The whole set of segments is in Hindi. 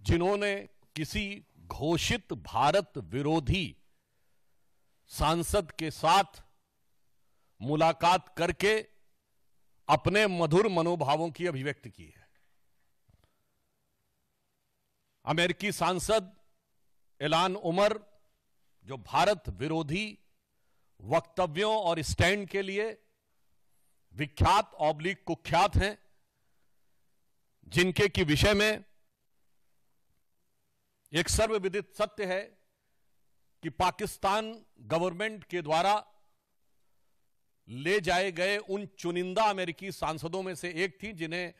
जिन्होंने किसी घोषित भारत विरोधी सांसद के साथ मुलाकात करके अपने मधुर मनोभावों की अभिव्यक्ति की है। अमेरिकी सांसद इल्हान उमर, जो भारत विरोधी वक्तव्यों और स्टैंड के लिए विख्यात ऑब्लिक कुख्यात हैं, जिनके की विषय में एक सर्वविदित सत्य है कि पाकिस्तान गवर्नमेंट के द्वारा ले जाए गए उन चुनिंदा अमेरिकी सांसदों में से एक थी जिन्हें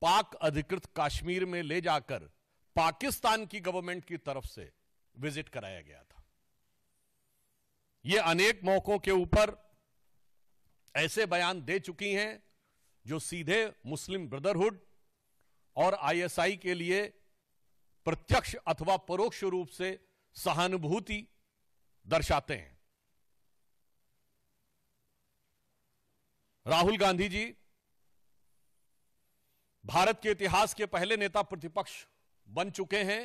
पाक अधिकृत कश्मीर में ले जाकर पाकिस्तान की गवर्नमेंट की तरफ से विजिट कराया गया था। यह अनेक मौकों के ऊपर ऐसे बयान दे चुकी हैं जो सीधे मुस्लिम ब्रदरहुड और आईएसआई के लिए प्रत्यक्ष अथवा परोक्ष रूप से सहानुभूति दर्शाते हैं। राहुल गांधी जी भारत के इतिहास के पहले नेता प्रतिपक्ष बन चुके हैं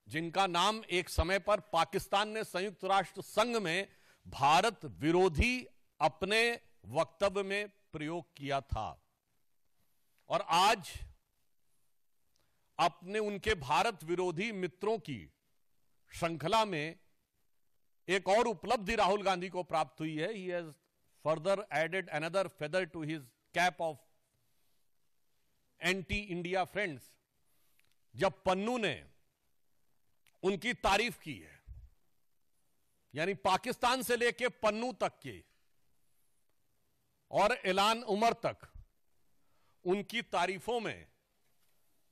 जिनका नाम एक समय पर पाकिस्तान ने संयुक्त राष्ट्र संघ में भारत विरोधी अपने वक्तव्य में प्रयोग किया था, और आज अपने उनके भारत विरोधी मित्रों की श्रृंखला में एक और उपलब्धि राहुल गांधी को प्राप्त हुई है। He has further added another feather to his cap of anti India friends, जब पन्नू ने उनकी तारीफ की है, यानी पाकिस्तान से लेकर पन्नू तक के और इल्हान उमर तक उनकी तारीफों में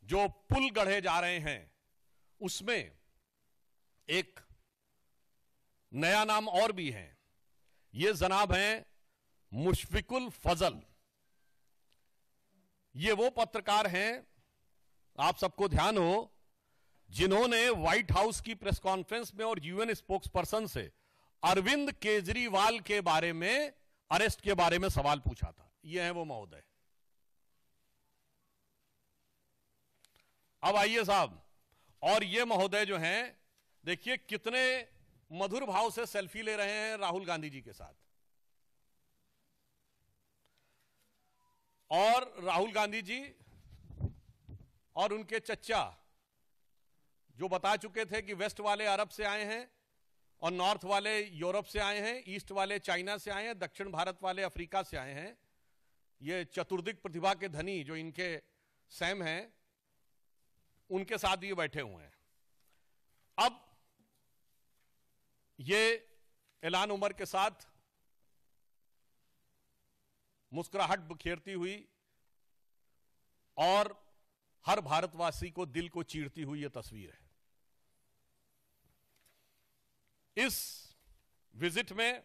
जो पुल गढ़े जा रहे हैं, उसमें एक नया नाम और भी है। ये जनाब हैं मुशफिकुल फजल। ये वो पत्रकार हैं, आप सबको ध्यान हो, जिन्होंने व्हाइट हाउस की प्रेस कॉन्फ्रेंस में और यूएन स्पोक्स पर्सन से अरविंद केजरीवाल के बारे में, अरेस्ट के बारे में सवाल पूछा था। ये है वो महोदय। अब आइए साहब, और ये महोदय जो हैं, देखिए कितने मधुर भाव से सेल्फी ले रहे हैं राहुल गांधी जी के साथ। और राहुल गांधी जी और उनके चच्चा, जो बता चुके थे कि वेस्ट वाले अरब से आए हैं और नॉर्थ वाले यूरोप से आए हैं, ईस्ट वाले चाइना से आए हैं, दक्षिण भारत वाले अफ्रीका से आए हैं, ये चतुर्दिक प्रतिभा के धनी जो इनके सैम हैं, उनके साथ ये बैठे हुए हैं। अब ये इल्हान उमर के साथ मुस्कुराहट बिखेरती हुई और हर भारतवासी को दिल को चीरती हुई यह तस्वीर है। इस विजिट में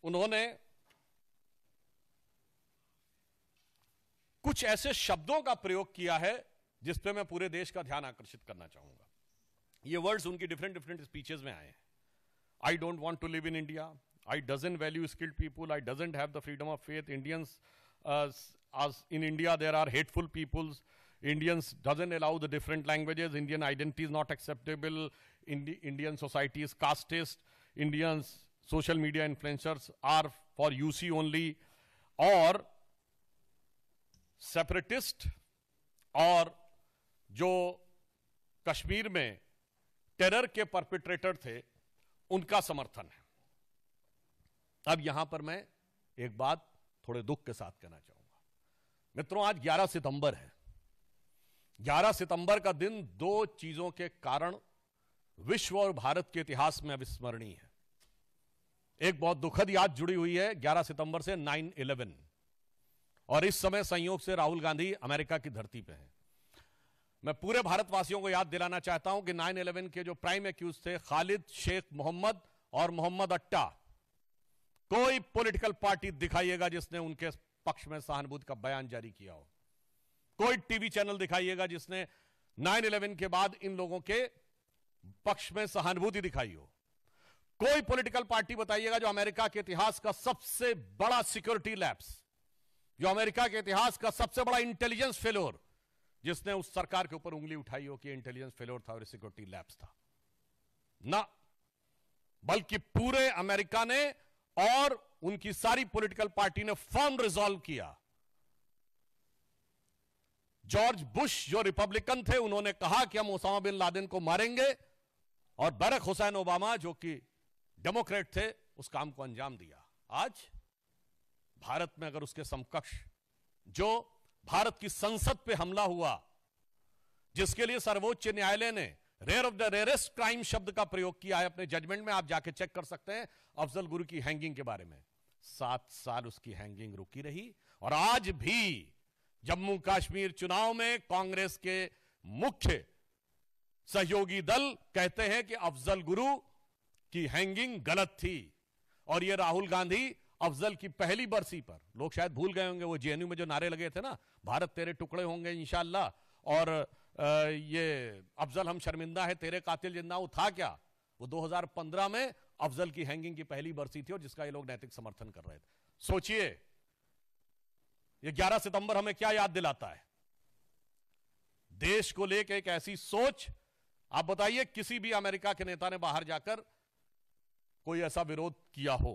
उन्होंने कुछ ऐसे शब्दों का प्रयोग किया है जिस पे मैं पूरे देश का ध्यान आकर्षित करना चाहूंगा। ये वर्ड्स उनकी डिफरेंट डिफरेंट स्पीचेस में आए हैं। I don't want to live in India. I doesn't value skilled people. I doesn't have the freedom of faith. Indians, as in India, there are hateful peoples. Indians doesn't allow the different languages. Indian identity is not acceptable. Indian society is casteist. Indians, social media influencers are for UC only. और सेपरेटिस्ट और जो कश्मीर में टेरर के परपेट्रेटर थे, उनका समर्थन है। अब यहां पर मैं एक बात थोड़े दुख के साथ कहना चाहूंगा। मित्रों, आज 11 सितंबर है। 11 सितंबर का दिन दो चीजों के कारण विश्व और भारत के इतिहास में अविस्मरणीय है। एक बहुत दुखद याद जुड़ी हुई है 11 सितंबर से 9/11, और इस समय संयोग से राहुल गांधी अमेरिका की धरती पे हैं। मैं पूरे भारतवासियों को याद दिलाना चाहता हूं कि 9/11 के जो प्राइम एक्यूज थे खालिद शेख मोहम्मद और मोहम्मद अट्टा, कोई पॉलिटिकल पार्टी दिखाइएगा जिसने उनके पक्ष में सहानुभूति का बयान जारी किया हो। कोई टीवी चैनल दिखाइएगा जिसने 9/11 के बाद इन लोगों के पक्ष में सहानुभूति दिखाई हो। कोई पॉलिटिकल पार्टी बताइएगा जो अमेरिका के इतिहास का सबसे बड़ा सिक्योरिटी लैप्स, जो अमेरिका के इतिहास का सबसे बड़ा इंटेलिजेंस फेलोर, जिसने उस सरकार के ऊपर उंगली उठाई हो कि इंटेलिजेंस फेलोर था और सिक्योरिटी लैप्स था ना, बल्कि पूरे अमेरिका ने और उनकी सारी पॉलिटिकल पार्टी ने फर्म रिजॉल्व किया। जॉर्ज बुश जो रिपब्लिकन थे, उन्होंने कहा कि हम ओसामा बिन लादेन को मारेंगे, और बराक हुसैन ओबामा जो कि डेमोक्रेट थे, उस काम को अंजाम दिया। आज भारत में अगर उसके समकक्ष जो भारत की संसद पे हमला हुआ, जिसके लिए सर्वोच्च न्यायालय ने rare of the rarest crime शब्द का प्रयोग किया है अपने जजमेंट में, आप जाके चेक कर सकते हैं अफजल गुरु की हैंगिंग के बारे में। 7 साल उसकी हैंगिंग रुकी रही, और आज भी जम्मू कश्मीर चुनाव में कांग्रेस के मुख्य सहयोगी दल कहते हैं कि अफजल गुरु की हैंगिंग गलत थी। और ये राहुल गांधी अफजल की पहली बरसी पर, लोग शायद भूल गए होंगे वो जेएनयू में जो नारे लगे थे ना, भारत तेरे टुकड़े होंगे इंशाअल्लाह, और ये अफजल हम शर्मिंदा है तेरे कातिल जिंदा, वो था क्या? वो 2015 में अफजल की हैंगिंग की पहली बरसी थी, और जिसका ये लोग नैतिक समर्थन कर रहे थे। सोचिए ये 11 सितंबर हमें क्या याद दिलाता है? देश को लेकर एक ऐसी सोच। आप बताइए किसी भी अमेरिका के नेता ने बाहर जाकर कोई ऐसा विरोध किया हो?